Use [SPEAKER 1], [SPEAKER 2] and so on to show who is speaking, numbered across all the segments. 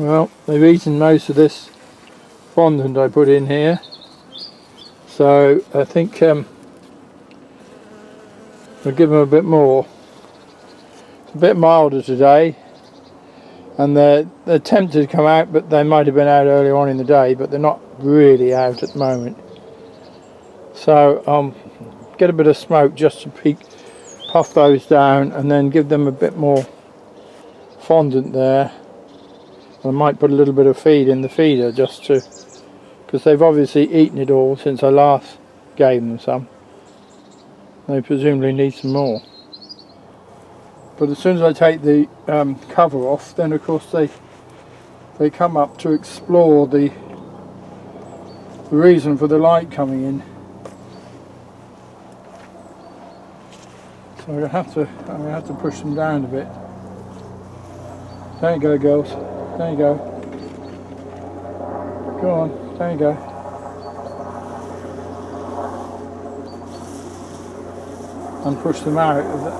[SPEAKER 1] Well, they've eaten most of this fondant I put in here, so I think we'll give them a bit more. It's a bit milder today, and they're tempted to come out, but they might have been out earlier on in the day, but they're not really out at the moment. So get a bit of smoke just to puff those down, and then give them a bit more fondant there. I might put a little bit of feed in the feeder just to, because they've obviously eaten it all since I last gave them some. They presumably need some more. But as soon as I take the cover off, then of course they come up to explore the reason for the light coming in. So I'm gonna have to push them down a bit. There you go, girls. There you go. Go on. There you go. And push them out of that.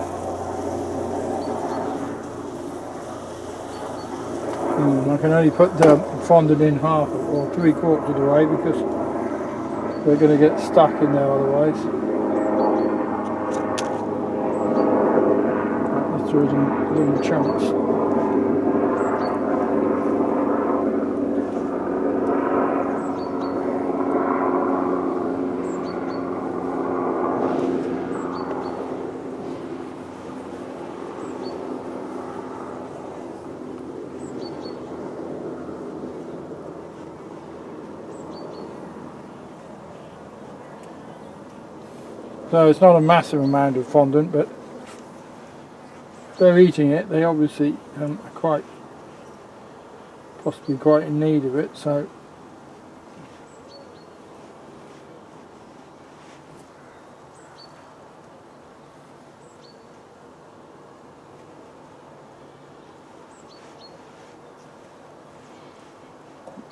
[SPEAKER 1] I can only put the fondant in half or 3/4 of the way because they're going to get stuck in there otherwise. Let's throw it in little chunks. So it's not a massive amount of fondant, but they're eating it. They obviously are possibly quite in need of it. So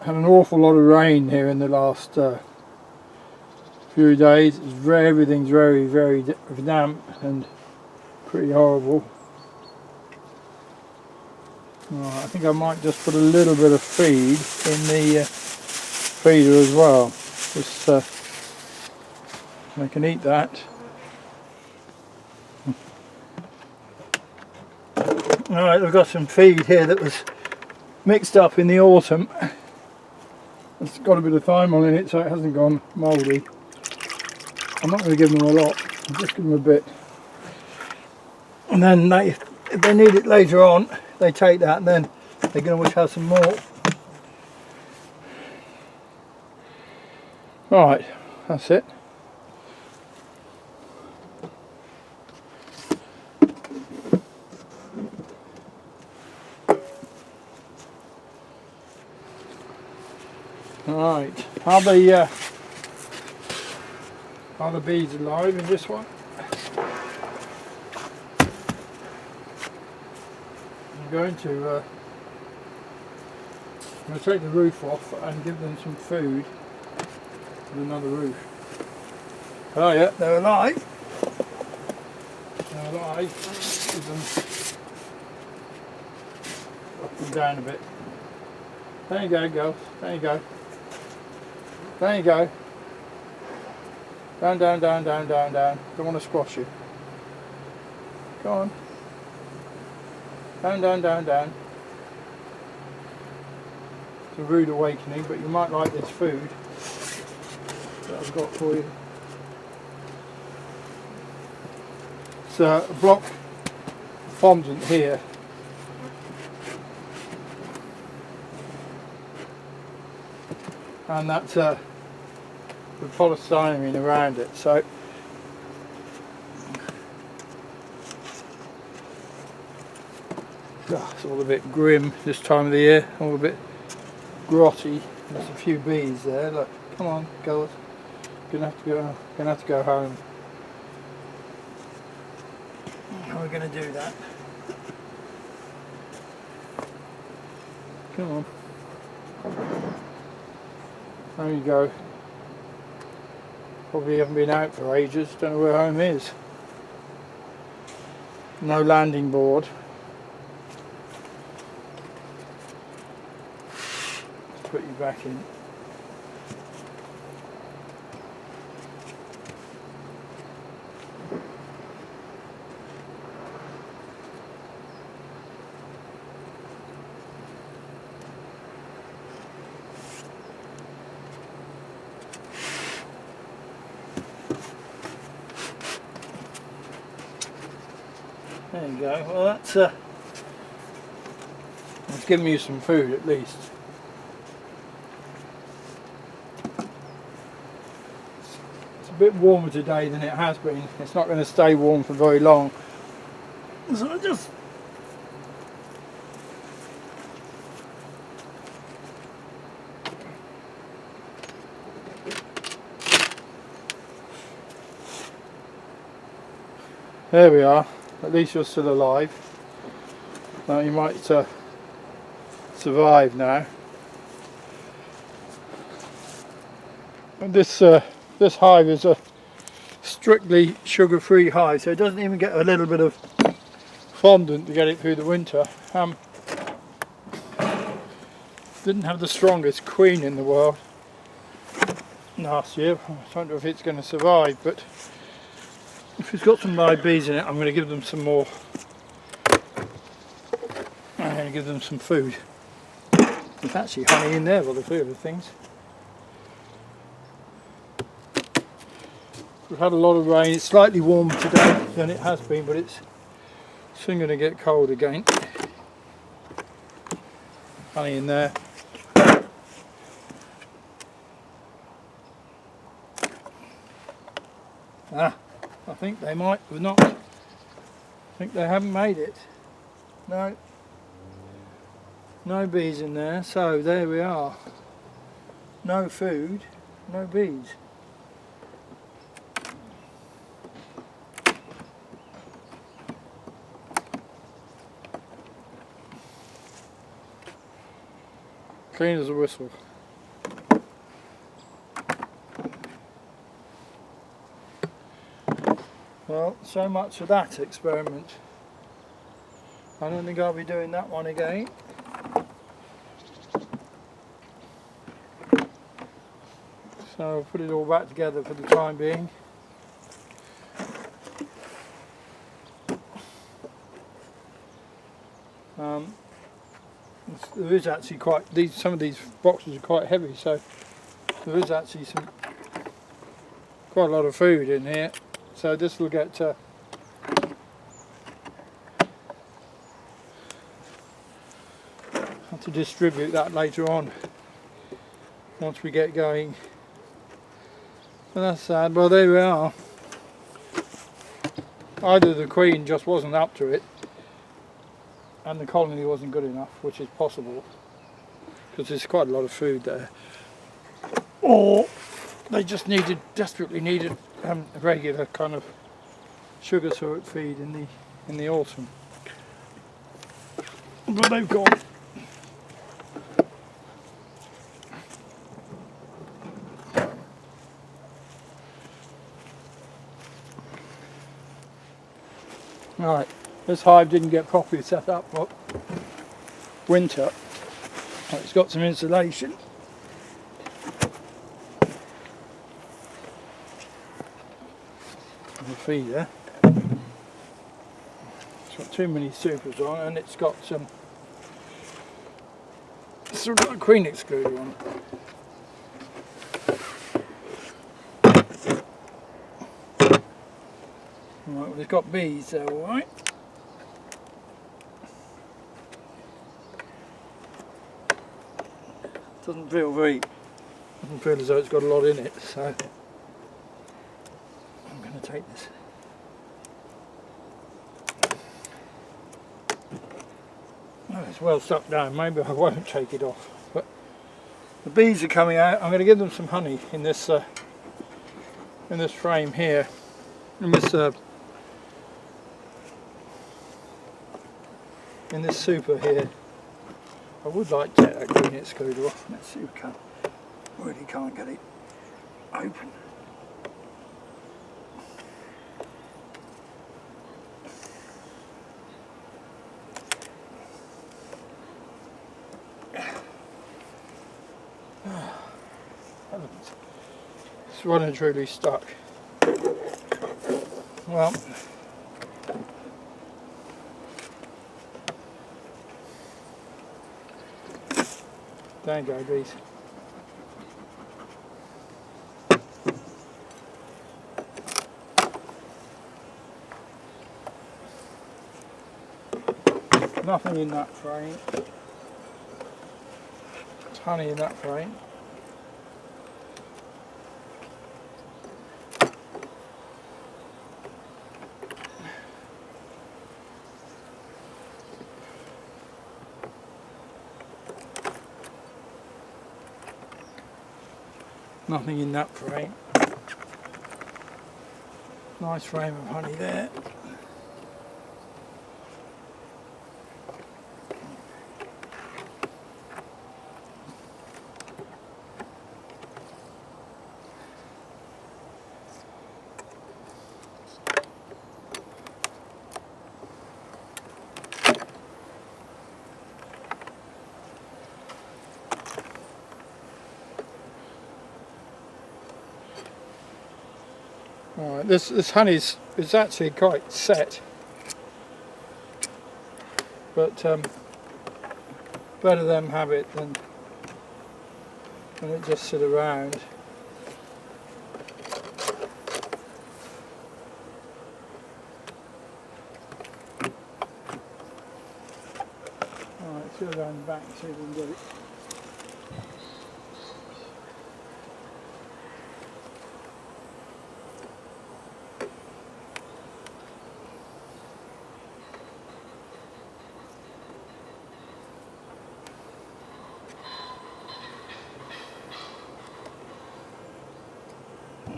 [SPEAKER 1] had an awful lot of rain here in the last few days. Everything's very, very damp and pretty horrible. I think I might just put a little bit of feed in the feeder as well. Just they can eat that. Alright, I've got some feed here that was mixed up in the autumn. It's got a bit of thymol in it, so it hasn't gone mouldy. I'm not going to give them a lot, I'll just give them a bit. And then if they need it later on, they take that, and then they can always have some more. Right, that's it. Right, are the bees alive in this one? I'm going to take the roof off and give them some food with another roof. Oh yeah, they're alive. They're alive. Give them up them down a bit. There you go, girls. There you go. There you go. Down, down, down, down, down, down. Don't want to squash you. Go on. Down, down, down, down. It's a rude awakening, but you might like this food that I've got for you. It's a block fondant here. And that's with polystyrene around it, so it's all a bit grim this time of the year, all a bit grotty. There's a few bees there. Look, come on, girls. Gonna have to go home. How are we gonna do that? Come on. There you go. Probably haven't been out for ages, don't know where home is. No landing board. put you back in. There you go. Well, that's giving you some food at least. It's a bit warmer today than it has been. It's not going to stay warm for very long. So I just there we are. At least you're still alive. Now you might survive now. And this hive is a strictly sugar-free hive, so it doesn't even get a little bit of fondant to get it through the winter. Didn't have the strongest queen in the world last year. I don't know if it's going to survive, but if it's got some live bees in it, I'm going to give them some more. I'm going to give them some food. There's actually honey in there by the feel of things. We've had a lot of rain. It's slightly warmer today than it has been, but it's soon going to get cold again. Honey in there. I think they might have not. I think they haven't made it. No. No bees in there, so there we are. No food, no bees. Clean as a whistle. Well, so much for that experiment. I don't think I'll be doing that one again. So I'll put it all back together for the time being. There is actually some of these boxes are quite heavy, so there is actually quite a lot of food in here. So this will get have to distribute that later on once we get going. So that's sad. Well, there we are. Either the queen just wasn't up to it and the colony wasn't good enough, which is possible because there's quite a lot of food there, or they just desperately needed a regular kind of sugar syrup feed in the autumn. But they've gone. Right, this hive didn't get properly set up for winter. It's got some insulation. The feeder. It's got too many supers on, and it's got some. It's sort of a queen excluder on. Right, well, it's got bees there, all right. Doesn't feel as though it's got a lot in it, so I'm going to take this. Oh, it's well stuck down. Maybe I won't take it off. But the bees are coming out. I'm going to give them some honey in this frame here, in this super here. I would like to take that green excluder off. Let's see if we can. Really can't get it open. It's well and truly stuck. Well, there you go, bees. Nothing in that frame. There's honey in that frame. Nothing in that frame. Nice frame of honey there. Alright, this honey is actually quite set, but better them have it than it just sit around. Alright, let's go down the back and see if we can get it.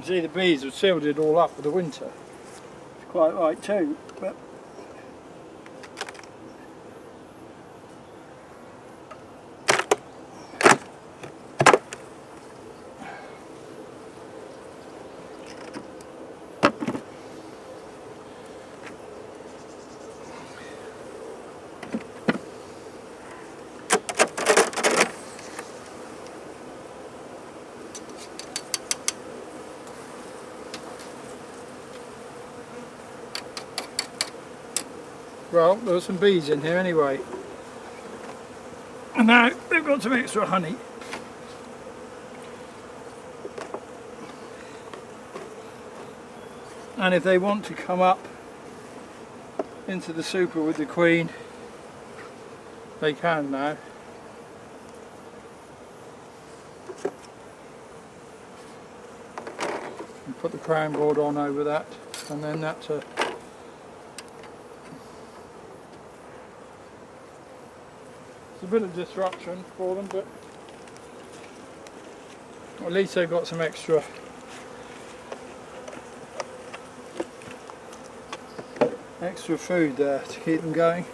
[SPEAKER 1] See, the bees have sealed it all up for the winter. It's quite right too, but well, there were some bees in here anyway. And now they've got some extra honey. And if they want to come up into the super with the queen, they can now. And put the crown board on over that, and then that's a It's a bit of disruption for them, but at least they've got some extra food there to keep them going.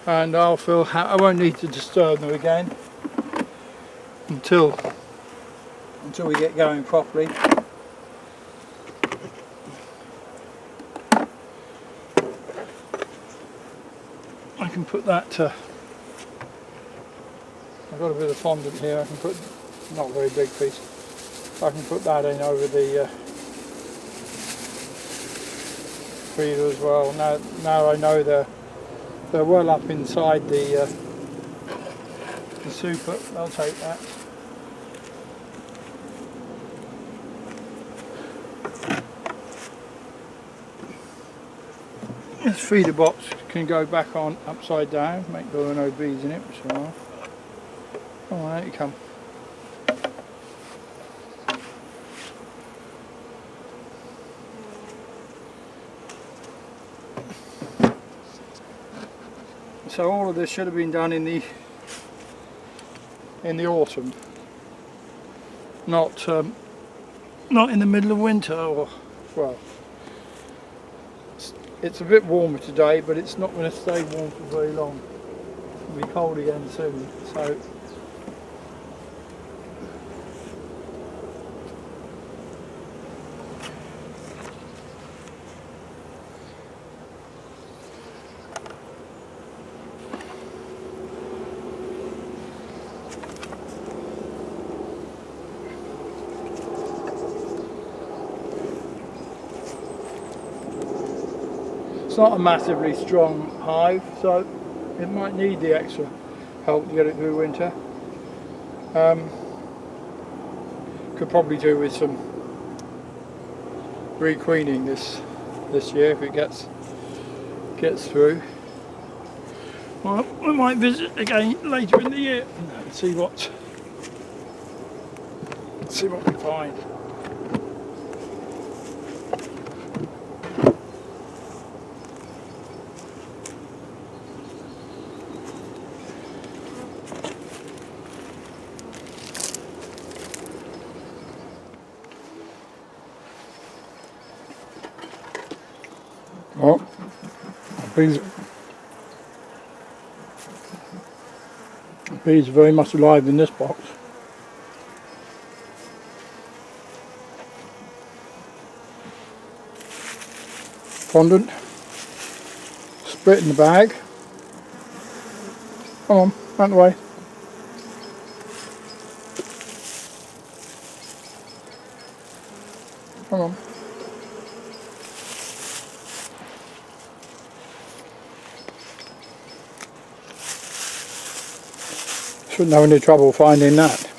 [SPEAKER 1] And I won't need to disturb them again until we get going properly. I can put that. I've got a bit of fondant here. I can put, not a very big piece. I can put that in over the feeder as well. Now I know they're well up inside the super. I'll take that. This feeder box can go back on upside down, make there are no bees in it, which there are. Oh, out you come. So all of this should have been done in the autumn, not in the middle of winter, or well, it's a bit warmer today, but it's not going to stay warm for very long. It'll be cold again soon, so It's not a massively strong hive, so it might need the extra help to get it through winter. Could probably do with some requeening this year if it gets through. Well, we might visit again later in the year and see what we find. Oh, bees are very much alive in this box. Fondant, split in the bag. Come on, out the way. Come on. Shouldn't have any trouble finding that.